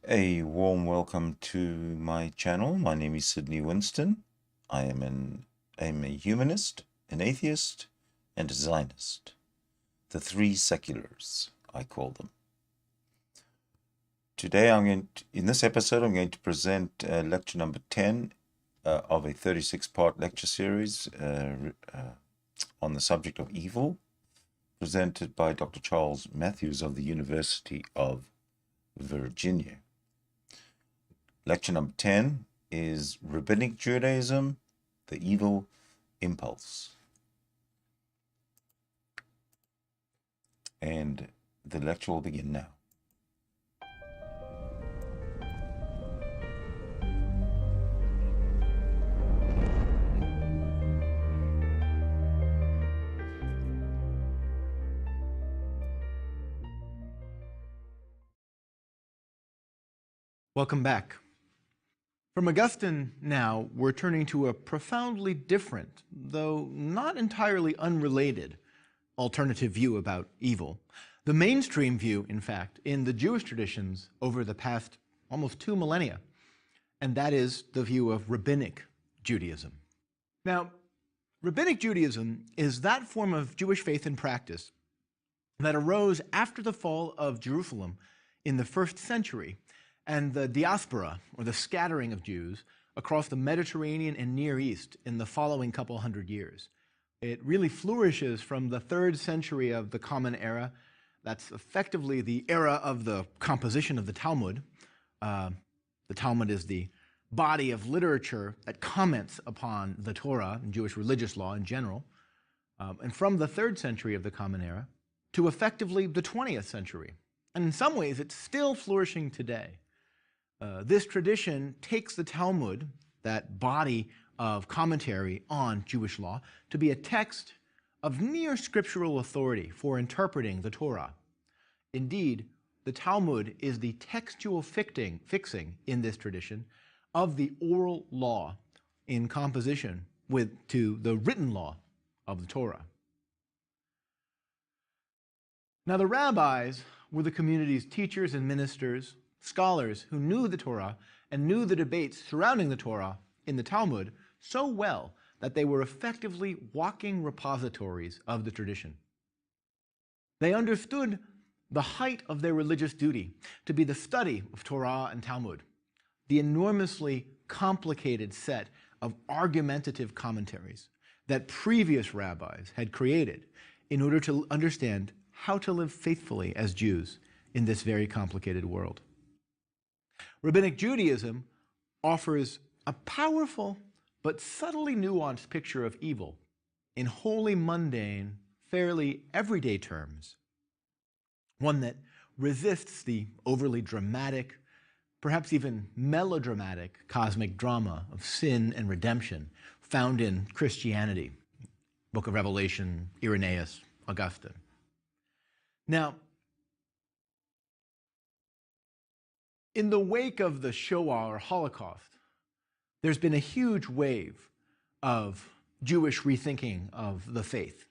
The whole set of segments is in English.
A warm welcome to my channel. My name is Sidney Winston. I'm a humanist, an atheist, and a Zionist. The three seculars, I call them. Today, in this episode, I'm going to present lecture number 10 of a 36-part lecture series on the subject of evil, presented by Dr. Charles Mathewes of the University of Virginia. Lecture number 10 is Rabbinic Judaism, the Evil Impulse. And the lecture will begin now. Welcome back. From Augustine now, we're turning to a profoundly different, though not entirely unrelated, alternative view about evil. The mainstream view, in fact, in the Jewish traditions over the past almost 2 millennia, and that is the view of Rabbinic Judaism. Now, Rabbinic Judaism is that form of Jewish faith and practice that arose after the fall of Jerusalem in the 1st century and the diaspora, or the scattering of Jews, across the Mediterranean and Near East in the following couple hundred years. It really flourishes from the 3rd century of the Common Era. That's effectively the era of the composition of the Talmud. The Talmud is the body of literature that comments upon the Torah and Jewish religious law in general. And from the 3rd century of the Common Era to effectively the 20th century. And in some ways, it's still flourishing today. This tradition takes the Talmud, that body of commentary on Jewish law, to be a text of near scriptural authority for interpreting the Torah. Indeed, the Talmud is the textual fixing in this tradition of the oral law in composition to the written law of the Torah. Now, the rabbis were the community's teachers and ministers, scholars who knew the Torah and knew the debates surrounding the Torah in the Talmud so well that they were effectively walking repositories of the tradition. They understood the height of their religious duty to be the study of Torah and Talmud, the enormously complicated set of argumentative commentaries that previous rabbis had created in order to understand how to live faithfully as Jews in this very complicated world. Rabbinic Judaism offers a powerful but subtly nuanced picture of evil in wholly mundane, fairly everyday terms. One that resists the overly dramatic, perhaps even melodramatic cosmic drama of sin and redemption found in Christianity, Book of Revelation, Irenaeus, Augustine. Now, in the wake of the Shoah or Holocaust, there's been a huge wave of Jewish rethinking of the faith.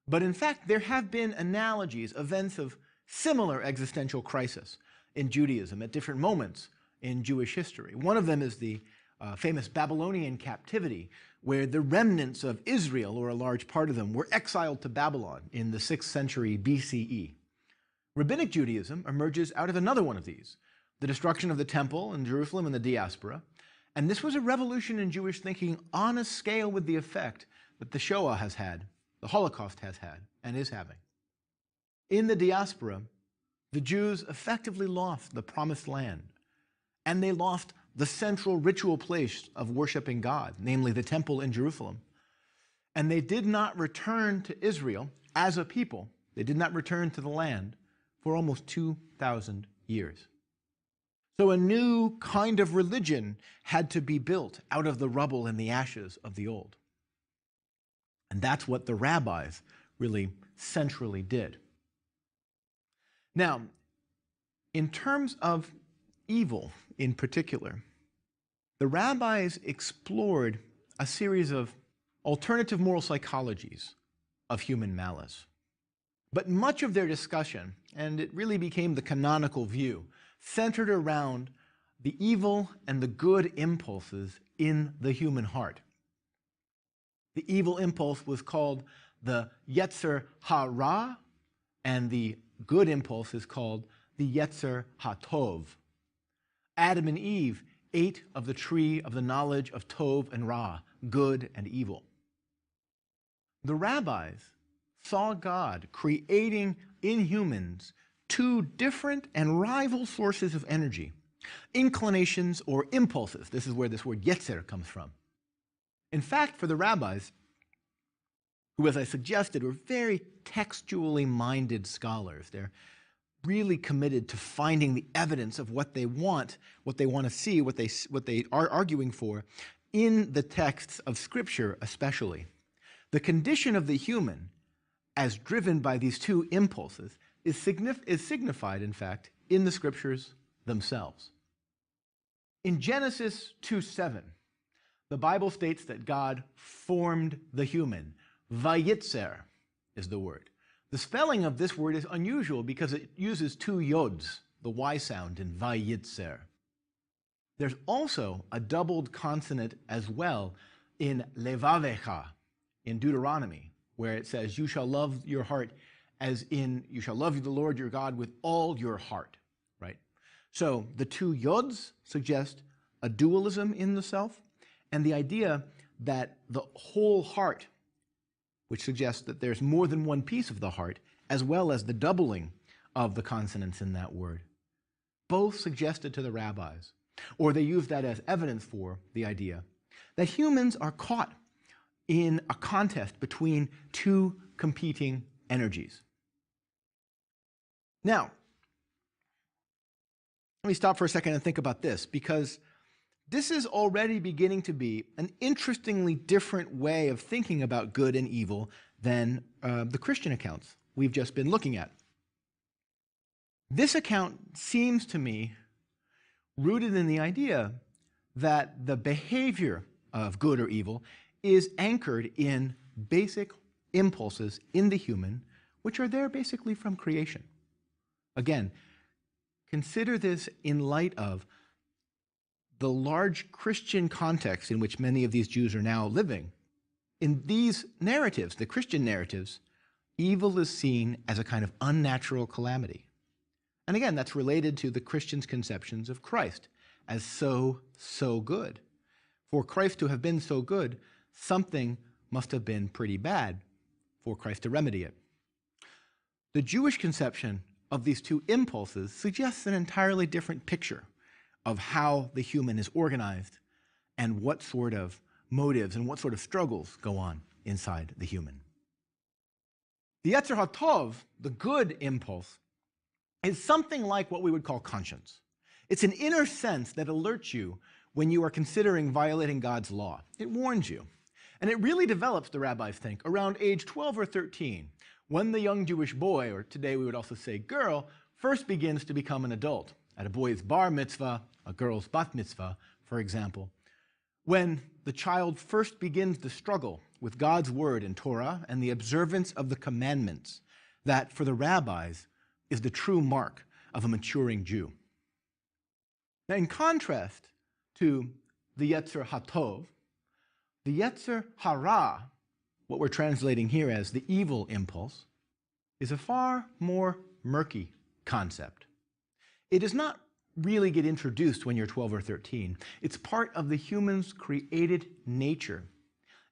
But in fact, there have been analogies, events of similar existential crisis in Judaism at different moments in Jewish history. One of them is the famous Babylonian captivity, where the remnants of Israel, or a large part of them, were exiled to Babylon in the 6th century BCE. Rabbinic Judaism emerges out of another one of these, the destruction of the temple in Jerusalem and the diaspora. And this was a revolution in Jewish thinking on a scale with the effect that the Shoah has had, the Holocaust has had, and is having. In the diaspora, the Jews effectively lost the promised land, and they lost the central ritual place of worshiping God, namely the temple in Jerusalem. And they did not return to Israel as a people. They did not return to the land for almost 2,000 years. So a new kind of religion had to be built out of the rubble and the ashes of the old. And that's what the rabbis really centrally did. Now, in terms of evil in particular, the rabbis explored a series of alternative moral psychologies of human malice. But much of their discussion, and it really became the canonical view centered around the evil and the good impulses in the human heart. The evil impulse was called the Yetzer Hara, and the good impulse is called the Yetzer HaTov. Adam and Eve ate of the tree of the knowledge of Tov and Ra, good and evil. The rabbis saw God creating in humans two different and rival sources of energy, inclinations or impulses. This is where this word Yetzer comes from. In fact, for the rabbis, who, as I suggested, were very textually minded scholars, they're really committed to finding the evidence of what they want to see, what they are arguing for in the texts of Scripture especially. The condition of the human, as driven by these two impulses, is signified, in fact, in the Scriptures themselves. In Genesis 2:7, the Bible states that God formed the human. Vayitzer is the word. The spelling of this word is unusual because it uses two yods, the Y sound in Vayitzer. There's also a doubled consonant as well in Levavecha, in Deuteronomy, where it says, you shall love your heart as in, you shall love the Lord your God with all your heart, right? So the two yods suggest a dualism in the self, and the idea that the whole heart, which suggests that there's more than one piece of the heart, as well as the doubling of the consonants in that word, both suggested to the rabbis, or they use that as evidence for the idea that humans are caught in a contest between two competing energies. Now, let me stop for a second and think about this, because this is already beginning to be an interestingly different way of thinking about good and evil than the Christian accounts we've just been looking at. This account seems to me rooted in the idea that the behavior of good or evil is anchored in basic impulses in the human, which are there basically from creation. Again, consider this in light of the large Christian context in which many of these Jews are now living. In these narratives, the Christian narratives, evil is seen as a kind of unnatural calamity. And again, that's related to the Christians' conceptions of Christ as so good. For Christ to have been so good, something must have been pretty bad for Christ to remedy it. The Jewish conception of these two impulses suggests an entirely different picture of how the human is organized and what sort of motives and what sort of struggles go on inside the human. The Yetzer HaTov, the good impulse, is something like what we would call conscience. It's an inner sense that alerts you when you are considering violating God's law. It warns you. And it really develops, the rabbis think, around age 12 or 13, when the young Jewish boy, or today we would also say girl, first begins to become an adult. At a boy's bar mitzvah, a girl's bat mitzvah, for example, when the child first begins the struggle with God's word and Torah and the observance of the commandments, that for the rabbis is the true mark of a maturing Jew. Now, in contrast to the Yetzer HaTov, the Yetzer Hara, what we're translating here as the evil impulse, is a far more murky concept. It does not really get introduced when you're 12 or 13. It's part of the human's created nature,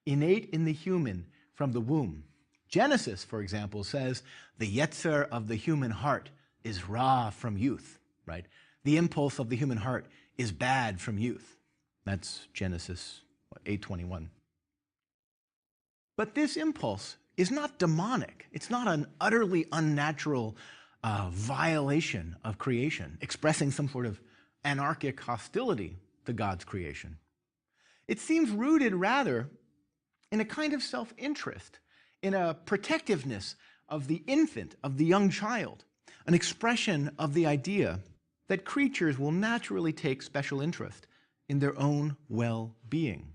innate in the human from the womb. Genesis, for example, says the Yetzer of the human heart is Ra from youth, right? The impulse of the human heart is bad from youth. That's Genesis 8:21. But this impulse is not demonic. It's not an utterly unnatural violation of creation, expressing some sort of anarchic hostility to God's creation. It seems rooted rather in a kind of self-interest, in a protectiveness of the infant, of the young child, an expression of the idea that creatures will naturally take special interest in their own well-being.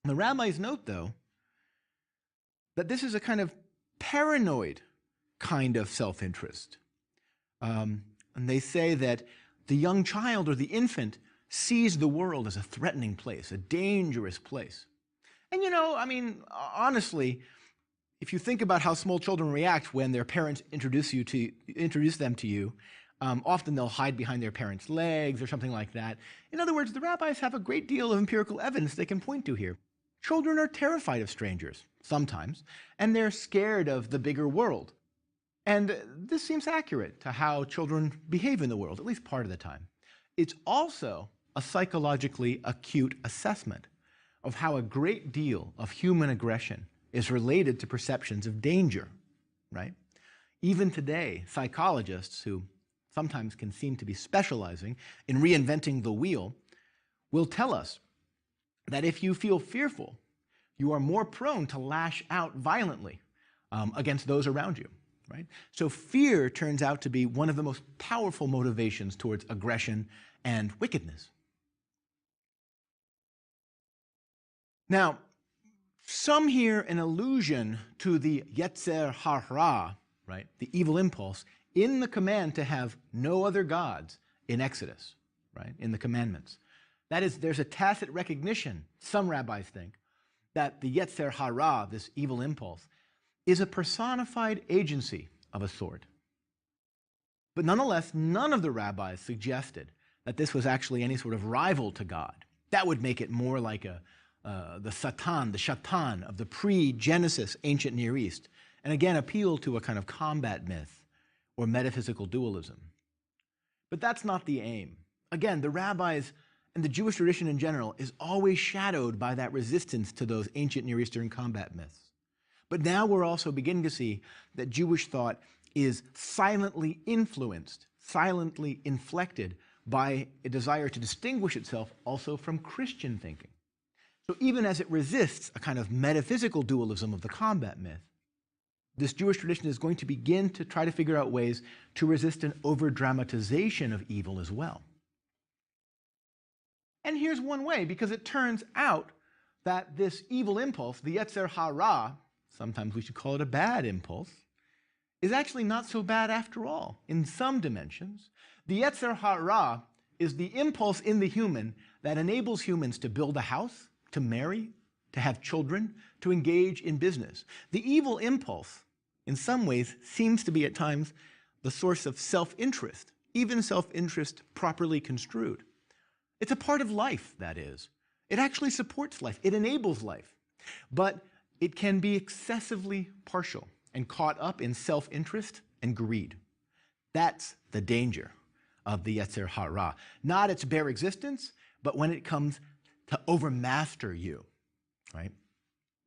The rabbis note, though, that this is a kind of paranoid kind of self-interest. And they say that the young child or the infant sees the world as a threatening place, a dangerous place. And honestly, if you think about how small children react when their parents introduce them to you, often they'll hide behind their parents' legs or something like that. In other words, the rabbis have a great deal of empirical evidence they can point to here. Children are terrified of strangers, sometimes, and they're scared of the bigger world. And this seems accurate to how children behave in the world, at least part of the time. It's also a psychologically acute assessment of how a great deal of human aggression is related to perceptions of danger, right? Even today, psychologists who sometimes can seem to be specializing in reinventing the wheel will tell us that if you feel fearful, you are more prone to lash out violently against those around you, right? So fear turns out to be one of the most powerful motivations towards aggression and wickedness. Now, some hear an allusion to the Yetzer Hara, right, the evil impulse, in the command to have no other gods in Exodus, right, in the commandments. That is, there's a tacit recognition, some rabbis think, that the Yetzer Hara, this evil impulse, is a personified agency of a sort. But nonetheless, none of the rabbis suggested that this was actually any sort of rival to God. That would make it more like the Shatan of the pre-Genesis ancient Near East, and again appeal to a kind of combat myth or metaphysical dualism. But that's not the aim. Again, the rabbis and the Jewish tradition in general is always shadowed by that resistance to those ancient Near Eastern combat myths. But now we're also beginning to see that Jewish thought is silently influenced, silently inflected by a desire to distinguish itself also from Christian thinking. So even as it resists a kind of metaphysical dualism of the combat myth, this Jewish tradition is going to begin to try to figure out ways to resist an over-dramatization of evil as well. And here's one way, because it turns out that this evil impulse, the Yetzer Hara, sometimes we should call it a bad impulse, is actually not so bad after all. In some dimensions, the Yetzer Hara is the impulse in the human that enables humans to build a house, to marry, to have children, to engage in business. The evil impulse, in some ways, seems to be at times the source of self-interest, even self-interest properly construed. It's a part of life, that is. It actually supports life. It enables life. But it can be excessively partial and caught up in self-interest and greed. That's the danger of the Yetzer Hara. Not its bare existence, but when it comes to overmaster you, right?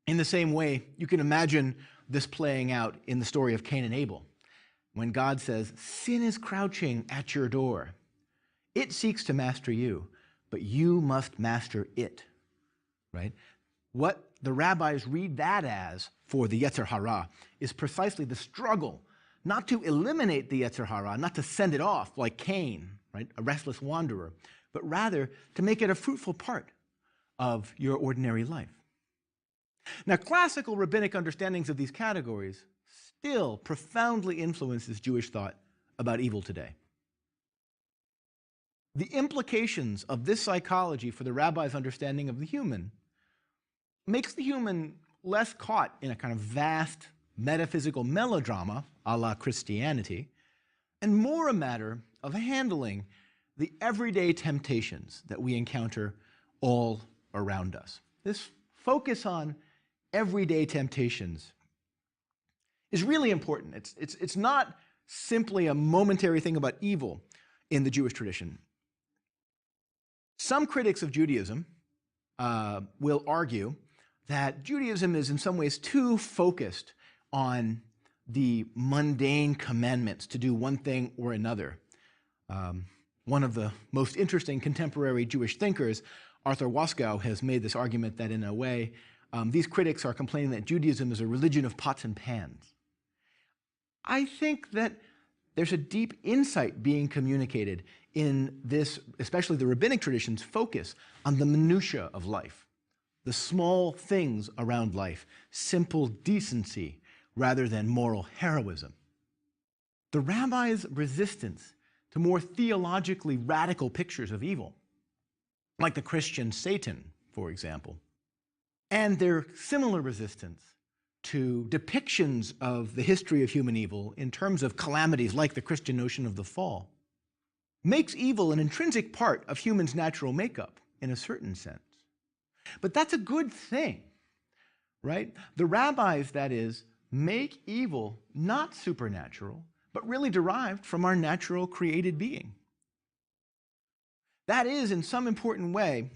In the same way, you can imagine this playing out in the story of Cain and Abel, when God says, sin is crouching at your door. It seeks to master you, but you must master it, right? What the rabbis read that as for the Yetzer Hara is precisely the struggle not to eliminate the Yetzer Hara, not to send it off like Cain, right, a restless wanderer, but rather to make it a fruitful part of your ordinary life. Now, classical rabbinic understandings of these categories still profoundly influences Jewish thought about evil today. The implications of this psychology for the rabbi's understanding of the human makes the human less caught in a kind of vast metaphysical melodrama, a la Christianity, and more a matter of handling the everyday temptations that we encounter all around us. This focus on everyday temptations is really important. It's not simply a momentary thing about evil in the Jewish tradition. Some critics of Judaism will argue that Judaism is in some ways too focused on the mundane commandments to do one thing or another. One of the most interesting contemporary Jewish thinkers, Arthur Waskow, has made this argument that in a way, these critics are complaining that Judaism is a religion of pots and pans. I think that there's a deep insight being communicated in this, especially the rabbinic tradition's focus on the minutiae of life, the small things around life, simple decency rather than moral heroism. The rabbi's resistance to more theologically radical pictures of evil, like the Christian Satan, for example, and their similar resistance to depictions of the history of human evil in terms of calamities like the Christian notion of the fall, makes evil an intrinsic part of humans' natural makeup in a certain sense. But that's a good thing, right? The rabbis, that is, make evil not supernatural, but really derived from our natural created being. That is, in some important way,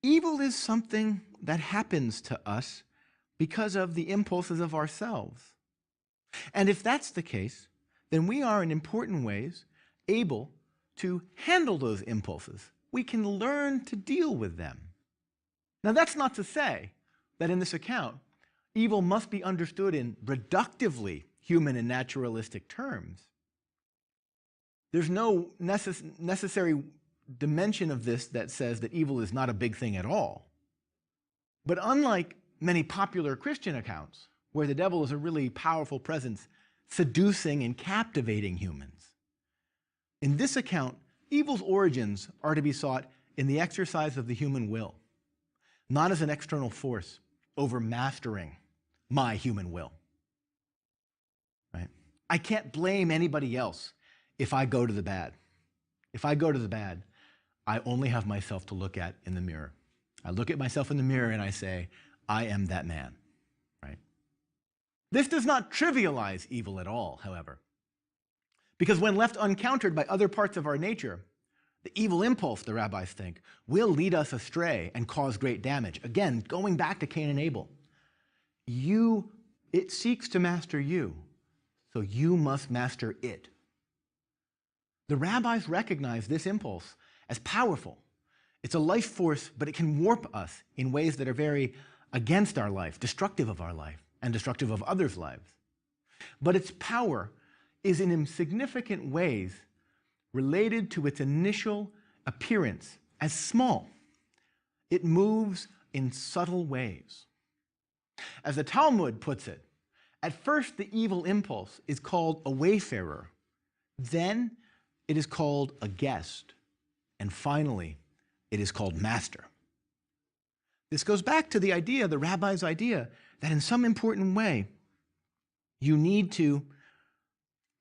evil is something that happens to us because of the impulses of ourselves. And if that's the case, then we are in important ways able to handle those impulses. We can learn to deal with them. Now, that's not to say that in this account, evil must be understood in reductively human and naturalistic terms. There's no necessary dimension of this that says that evil is not a big thing at all. But unlike many popular Christian accounts, where the devil is a really powerful presence seducing and captivating humans, in this account, evil's origins are to be sought in the exercise of the human will, not as an external force overmastering my human will. Right? I can't blame anybody else if I go to the bad. If I go to the bad, I only have myself to look at in the mirror. I look at myself in the mirror and I say, I am that man. Right? This does not trivialize evil at all, however. Because when left uncountered by other parts of our nature, the evil impulse, the rabbis think, will lead us astray and cause great damage. Again, going back to Cain and Abel. It seeks to master you, so you must master it. The rabbis recognize this impulse as powerful. It's a life force, but it can warp us in ways that are very against our life, destructive of our life, and destructive of others' lives. But its power is in significant ways related to its initial appearance as small. It moves in subtle ways. As the Talmud puts it, at first the evil impulse is called a wayfarer, then it is called a guest, and finally it is called master. This goes back to the idea, the rabbi's idea, that in some important way you need to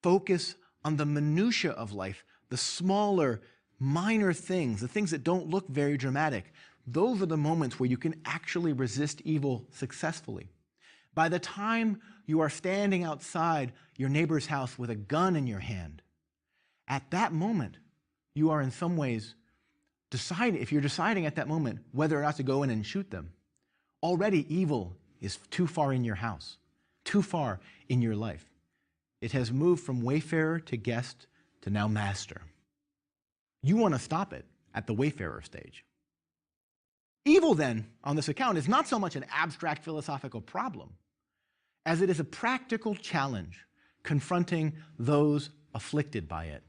focus on the minutiae of life, the smaller, minor things, the things that don't look very dramatic. Those are the moments where you can actually resist evil successfully. By the time you are standing outside your neighbor's house with a gun in your hand, at that moment, you are in some ways deciding, if you're deciding at that moment whether or not to go in and shoot them, already evil is too far in your house, too far in your life. It has moved from wayfarer to guest to now master. You want to stop it at the wayfarer stage. Evil, then, on this account, is not so much an abstract philosophical problem as it is a practical challenge confronting those afflicted by it.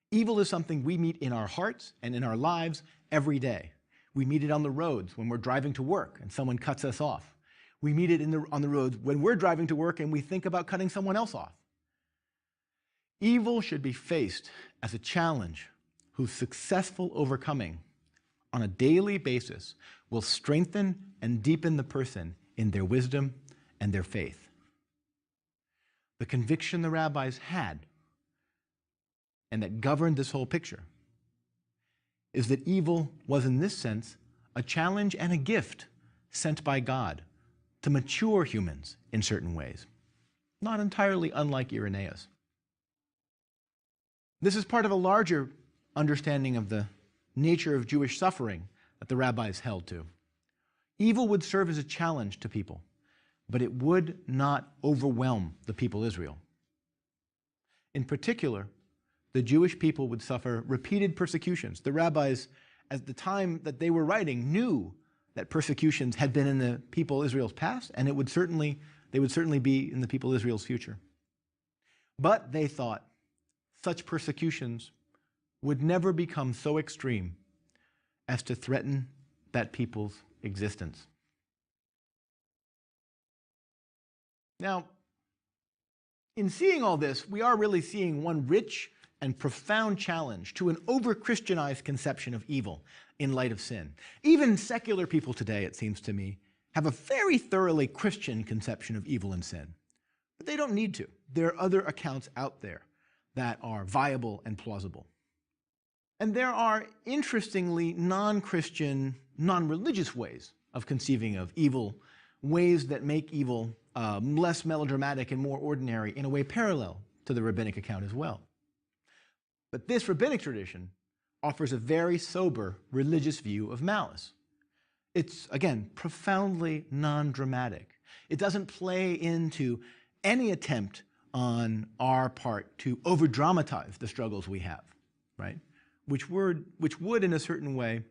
Evil is something we meet in our hearts and in our lives every day. We meet it on the roads when we're driving to work and someone cuts us off. We meet it on the roads when we're driving to work and we think about cutting someone else off. Evil should be faced as a challenge whose successful overcoming on a daily basis will strengthen and deepen the person in their wisdom and their faith. The conviction the rabbis had, and that governed this whole picture, is that evil was in this sense a challenge and a gift sent by God to mature humans in certain ways, not entirely unlike Irenaeus. This is part of a larger understanding of the nature of Jewish suffering that the rabbis held to. Evil would serve as a challenge to people, but it would not overwhelm the people Israel. In particular, the Jewish people would suffer repeated persecutions. The rabbis, at the time that they were writing, knew that persecutions had been in the people Israel's past, and they would certainly be in the people Israel's future. But they thought such persecutions would never become so extreme as to threaten that people's existence. Now, In seeing all this, we are really seeing one rich and profound challenge to an over-Christianized conception of evil in light of sin. Even secular people today, it seems to me, have a very thoroughly Christian conception of evil and sin. But they don't need to. There are other accounts out there that are viable and plausible. And there are interestingly non-Christian, non-religious ways of conceiving of evil, ways that make evil less melodramatic and more ordinary, in a way parallel to the rabbinic account as well. But this rabbinic tradition offers a very sober religious view of malice. It's, again, profoundly non-dramatic. It doesn't play into any attempt on our part to over-dramatize the struggles we have, right? Which would, in a certain way,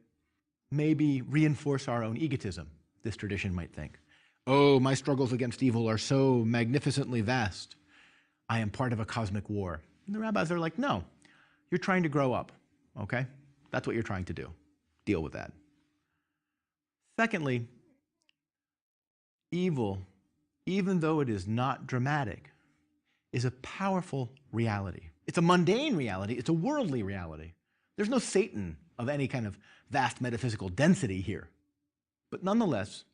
maybe reinforce our own egotism, this tradition might think. Oh, my struggles against evil are so magnificently vast. I am part of a cosmic war. And the rabbis are like, no, you're trying to grow up, okay? That's what you're trying to do. Deal with that. Secondly, evil, even though it is not dramatic, is a powerful reality. It's a mundane reality. It's a worldly reality. There's no Satan of any kind of vast metaphysical density here. But nonetheless,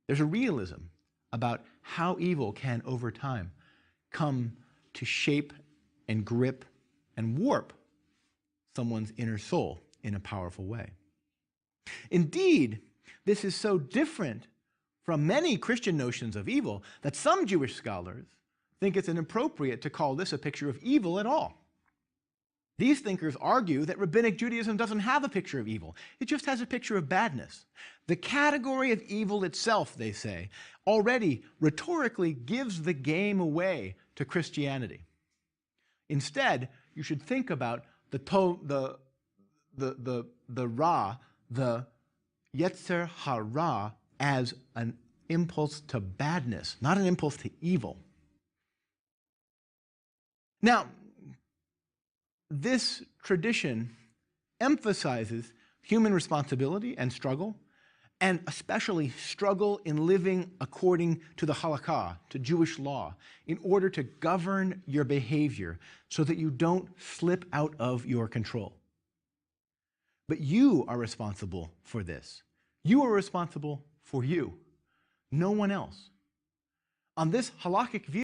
there's a realism about how evil can, over time, come to shape and grip and warp someone's inner soul in a powerful way. Indeed, this is so different from many Christian notions of evil that some Jewish scholars think it's inappropriate to call this a picture of evil at all. These thinkers argue that Rabbinic Judaism doesn't have a picture of evil. It just has a picture of badness. The category of evil itself, they say, already rhetorically gives the game away to Christianity. Instead, you should think about the Ra, the Yetzer Hara, as an impulse to badness, not an impulse to evil. Now, this tradition emphasizes human responsibility and struggle, and especially struggle in living according to the halakha, to Jewish law, in order to govern your behavior so that you don't slip out of your control. But you are responsible for this. You are responsible for you, no one else. On this halakhic view,